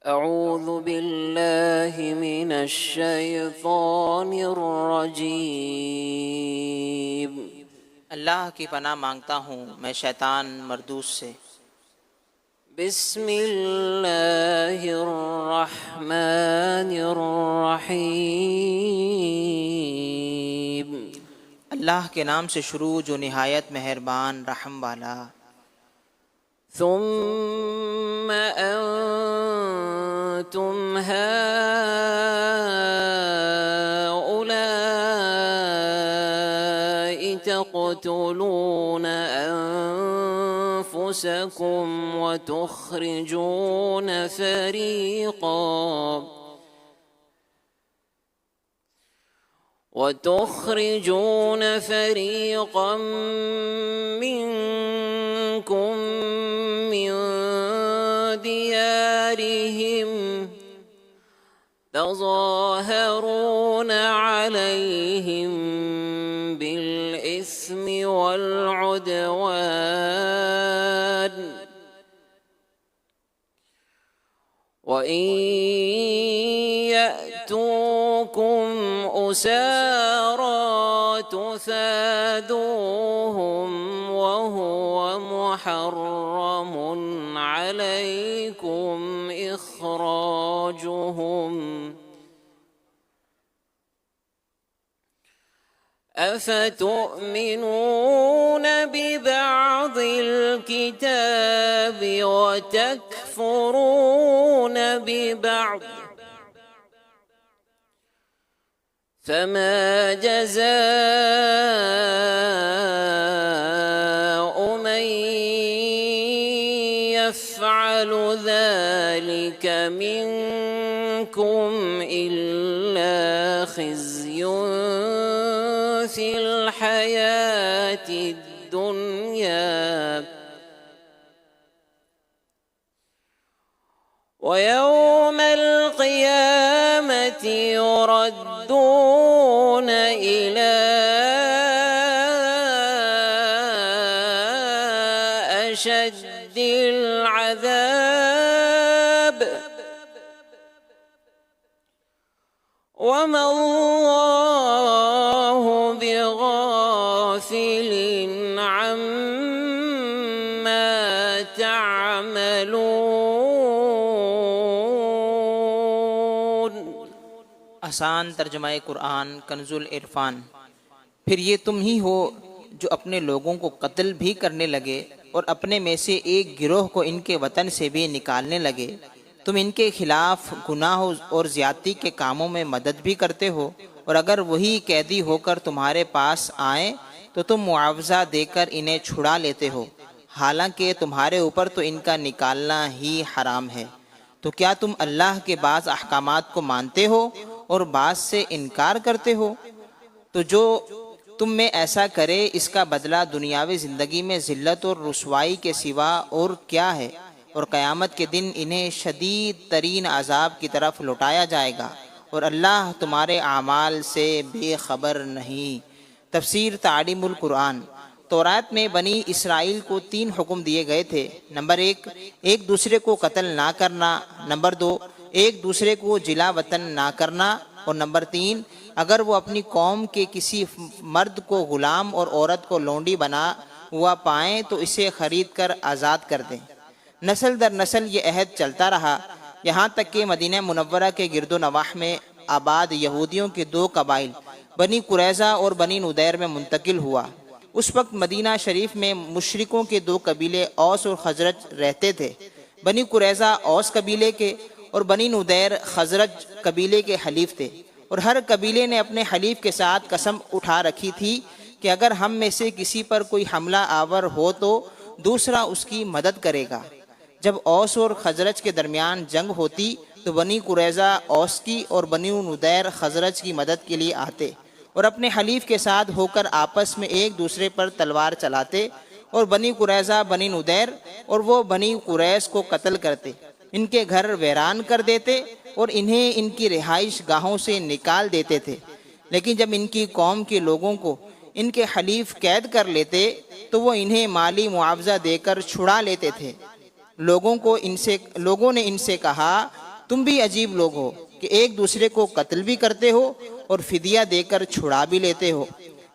أعوذ بالله من الشيطان الرجيم اللہ کی پناہ مانگتا ہوں میں شیطان مردود سے۔ بسم اللہ الرحمن الرحیم اللہ کے نام سے شروع جو نہایت مہربان رحم والا۔ ثم أنتم هؤلاء تقتلون أنفسكم وتخرجون فريقا منكم من ديارهم تظاهرون عليهم بالإثم والعدوان وإن يأتوكم أسارى تفادوهم وهو محرم عليكم إخراجهم أفتؤمنون ببعض الكتاب وتكفرون ببعض فما جزاء من يفعل ذلك منكم إلا خزي في الحياة الدنيا ويوم القيامة يردون إلى أشد العذاب وما الله بغافل عما تعملون۔ آسان ترجمہ قرآن کنز العرفان۔ پھر یہ تم ہی ہو جو اپنے لوگوں کو قتل بھی کرنے لگے اور اپنے میں سے ایک گروہ کو ان کے وطن سے بھی نکالنے لگے۔ تم ان کے خلاف گناہ اور زیادتی کے کاموں میں مدد بھی کرتے ہو، اور اگر وہی قیدی ہو کر تمہارے پاس آئیں تو تم معاوضہ دے کر انہیں چھڑا لیتے ہو، حالانکہ تمہارے اوپر تو ان کا نکالنا ہی حرام ہے۔ تو کیا تم اللہ کے بعض احکامات کو مانتے ہو اور بعض سے انکار کرتے ہو؟ تو جو تم میں ایسا کرے اس کا بدلہ دنیاوی زندگی میں ذلت اور رسوائی کے سوا اور کیا ہے، اور قیامت کے دن انہیں شدید ترین عذاب کی طرف لوٹایا جائے گا، اور اللہ تمہارے اعمال سے بے خبر نہیں۔ تفسیر تعلیم القرآن۔ تورات میں بنی اسرائیل کو 3 حکم دیے گئے تھے۔ نمبر 1، ایک دوسرے کو قتل نہ کرنا۔ نمبر 2، ایک دوسرے کو جلا وطن نہ کرنا۔ اور نمبر 3، اگر وہ اپنی قوم کے کسی مرد کو غلام اور عورت کو لونڈی بنا ہوا پائیں تو اسے خرید کر آزاد کر دیں۔ نسل در نسل یہ عہد چلتا رہا، یہاں تک کہ مدینہ منورہ کے گرد و نواح میں آباد یہودیوں کے 2 قبائل بنی قریظہ اور بنی نضیر میں منتقل ہوا۔ اس وقت مدینہ شریف میں مشرکوں کے 2 قبیلے اوس اور خزرج رہتے تھے۔ بنی قریظہ اوس قبیلے کے اور بنی نضیر خزرج قبیلے کے حلیف تھے، اور ہر قبیلے نے اپنے حلیف کے ساتھ قسم اٹھا رکھی تھی کہ اگر ہم میں سے کسی پر کوئی حملہ آور ہو تو دوسرا اس کی مدد کرے گا۔ جب اوس اور خزرج کے درمیان جنگ ہوتی تو بنی قریظہ اوس کی اور بنی نضیر خزرج کی مدد کے لیے آتے اور اپنے حلیف کے ساتھ ہو کر آپس میں ایک دوسرے پر تلوار چلاتے، اور بنی قریظہ بنی نضیر اور وہ بنی قریظ کو قتل کرتے، ان کے گھر ویران کر دیتے اور انہیں ان کی رہائش گاہوں سے نکال دیتے تھے۔ لیکن جب ان کی قوم کے لوگوں کو ان کے حلیف قید کر لیتے تو وہ انہیں مالی معاوضہ دے کر چھڑا لیتے تھے۔ لوگوں نے ان سے کہا تم بھی عجیب لوگ ہو کہ ایک دوسرے کو قتل بھی کرتے ہو اور فدیہ دے کر چھڑا بھی لیتے ہو۔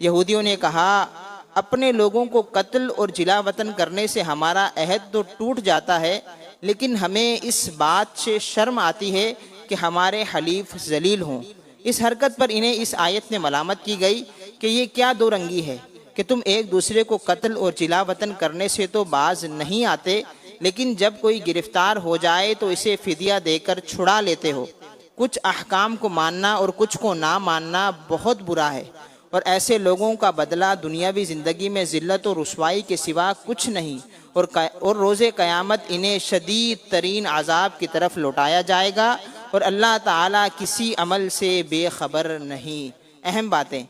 یہودیوں نے کہا، اپنے لوگوں کو قتل اور جلا وطن کرنے سے ہمارا عہد تو ٹوٹ جاتا ہے، لیکن ہمیں اس بات سے شرم آتی ہے کہ ہمارے حلیف ذلیل ہوں۔ اس حرکت پر انہیں اس آیت میں ملامت کی گئی کہ یہ کیا دو رنگی ہے کہ تم ایک دوسرے کو قتل اور جلا وطن کرنے سے تو باز نہیں آتے، لیکن جب کوئی گرفتار ہو جائے تو اسے فدیہ دے کر چھڑا لیتے ہو۔ کچھ احکام کو ماننا اور کچھ کو نہ ماننا بہت برا ہے، اور ایسے لوگوں کا بدلہ دنیاوی زندگی میں ذلت و رسوائی کے سوا کچھ نہیں، اور روز قیامت انہیں شدید ترین عذاب کی طرف لوٹایا جائے گا، اور اللہ تعالیٰ کسی عمل سے بے خبر نہیں۔ اہم باتیں: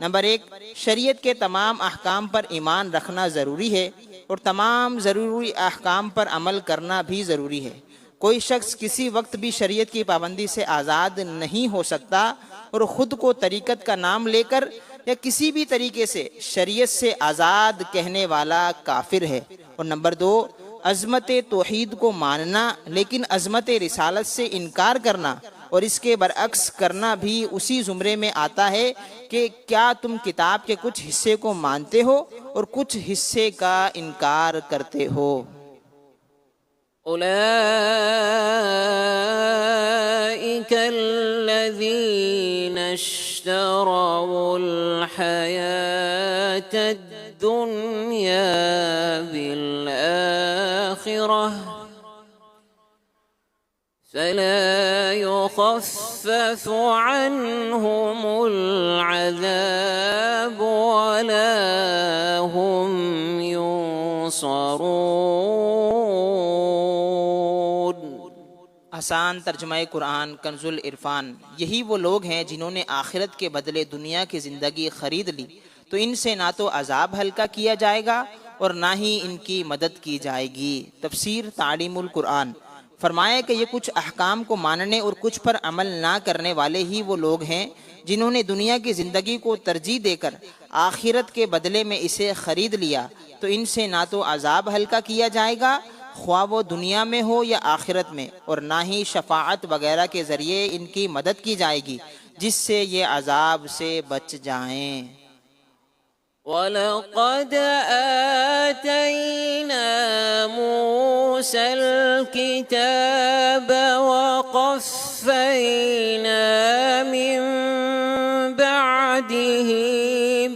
نمبر 1، شریعت کے تمام احکام پر ایمان رکھنا ضروری ہے، اور تمام ضروری احکام پر عمل کرنا بھی ضروری ہے۔ کوئی شخص کسی وقت بھی شریعت کی پابندی سے آزاد نہیں ہو سکتا، اور خود کو طریقت کا نام لے کر یا کسی بھی طریقے سے شریعت سے آزاد کہنے والا کافر ہے۔ اور نمبر 2، عظمت توحید کو ماننا لیکن عظمت رسالت سے انکار کرنا اور اس کے برعکس کرنا بھی اسی زمرے میں آتا ہے کہ کیا تم کتاب کے کچھ حصے کو مانتے ہو اور کچھ حصے کا انکار کرتے ہو۔ أولئك الذين اشتروا الحياة الدنيا بالآخرة فلا يخفف عنهم العذاب ولا هم ينصرون۔ آسان ترجمہ قرآن کنز العرفان۔ یہی وہ لوگ ہیں جنہوں نے آخرت کے بدلے دنیا کی زندگی خرید لی، تو ان سے نہ تو عذاب ہلکا کیا جائے گا اور نہ ہی ان کی مدد کی جائے گی۔ تفسیر تعلیم القرآن۔ فرمایا کہ یہ کچھ احکام کو ماننے اور کچھ پر عمل نہ کرنے والے ہی وہ لوگ ہیں جنہوں نے دنیا کی زندگی کو ترجیح دے کر آخرت کے بدلے میں اسے خرید لیا، تو ان سے نہ تو عذاب ہلکا کیا جائے گا خواہ وہ دنیا میں ہو یا آخرت میں، اور نہ ہی شفاعت وغیرہ کے ذریعے ان کی مدد کی جائے گی جس سے یہ عذاب سے بچ جائیں۔ وَلَقَدْ آتَيْنَا مُوسَى الْكِتَابَ وَقَفَّيْنَا مِن بَعْدِهِ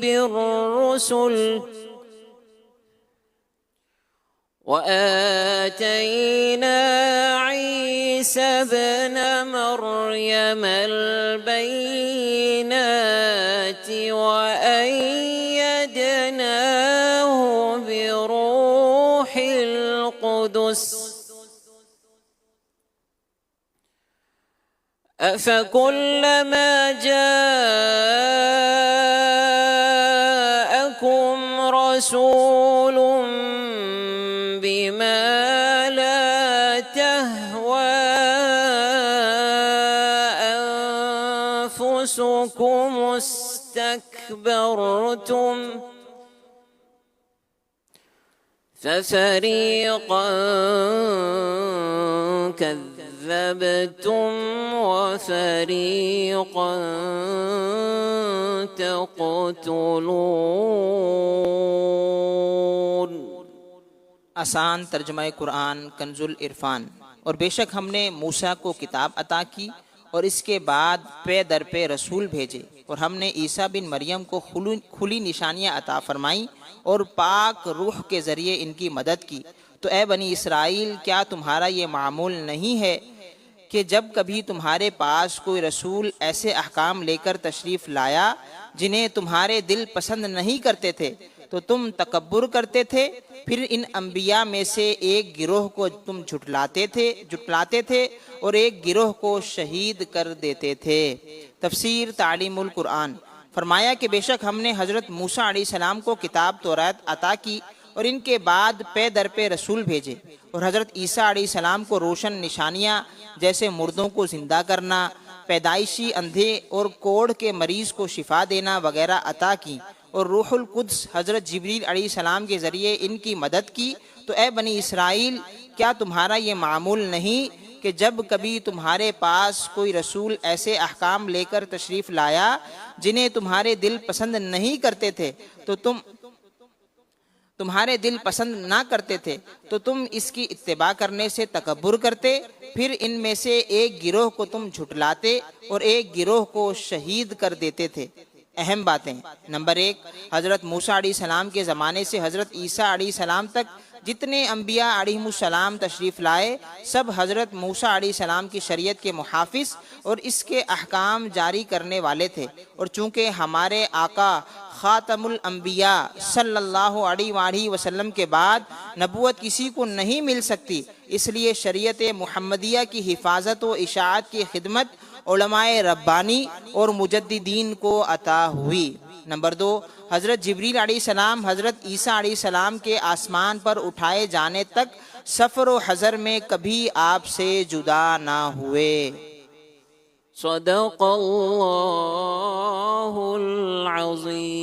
بِالرُّسُلِ وَآتَيْنَا عِيسَى ابْنَ مَرْيَمَ الْبَيِّنَاتِ وَأَيَّدْنَاهُ بِرُوحِ الْقُدُسِ أَفَكُلَّمَا جَاءَكُمْ رَسُولٌ بِمَا لَا تَهْوَى أَنفُسُكُمُ اسْتَكْبَرْتُمْ فَفَرِيقًا كَذَّبْتُمْ وَفَرِيقًا تَقْتُلُونَ۔ آسان ترجمہ قرآن کنز العرفان۔ اور بے شک ہم نے موسیٰ کو کتاب عطا کی اور اس کے بعد پے در پے رسول بھیجے، اور ہم نے عیسیٰ بن مریم کو کھلی نشانیاں عطا فرمائیں اور پاک روح کے ذریعے ان کی مدد کی۔ تو اے بنی اسرائیل، کیا تمہارا یہ معمول نہیں ہے کہ جب کبھی تمہارے پاس کوئی رسول ایسے احکام لے کر تشریف لایا جنہیں تمہارے دل پسند نہیں کرتے تھے تو تم تکبر کرتے تھے، پھر ان انبیاء میں سے ایک گروہ کو تم جھٹلاتے تھے اور ایک گروہ کو شہید کر دیتے تھے۔ تفسیر تعلیم القرآن۔ فرمایا کہ بے شک ہم نے حضرت موسیٰ علیہ السلام کو کتاب تورات عطا کی اور ان کے بعد پے در پے رسول بھیجے، اور حضرت عیسیٰ علیہ السلام کو روشن نشانیاں جیسے مردوں کو زندہ کرنا، پیدائشی اندھے اور کوڑ کے مریض کو شفا دینا وغیرہ عطا کی، اور روح القدس حضرت جبریل علیہ السلام کے ذریعے ان کی مدد کی۔ تو اے بنی اسرائیل، کیا تمہارا یہ معمول نہیں کہ جب کبھی تمہارے پاس کوئی رسول ایسے احکام لے کر تشریف لایا جنہیں تمہارے دل پسند نہیں کرتے تھے تو تمہارے دل پسند نہ کرتے تھے تو تم اس کی اتباع کرنے سے تکبر کرتے، پھر ان میں سے ایک گروہ کو تم جھٹلاتے اور ایک گروہ کو شہید کر دیتے تھے۔ اہم باتیں: نمبر 1، حضرت موسیٰ علیہ السلام کے زمانے سے حضرت عیسیٰ علیہ السلام تک جتنے انبیاء علیہم السلام تشریف لائے سب حضرت موسیٰ علیہ السلام کی شریعت کے محافظ اور اس کے احکام جاری کرنے والے تھے، اور چونکہ ہمارے آقا خاتم الانبیاء صلی اللہ علیہ وآلہ وسلم کے بعد نبوت کسی کو نہیں مل سکتی، اس لیے شریعت محمدیہ کی حفاظت و اشاعت کی خدمت علماء ربانی اور مجددین کو عطا ہوئی۔ نمبر 2، حضرت جبریل علیہ السلام حضرت عیسیٰ علیہ السلام کے آسمان پر اٹھائے جانے تک سفر و حضر میں کبھی آپ سے جدا نہ ہوئے۔ صدق اللہ العظیم۔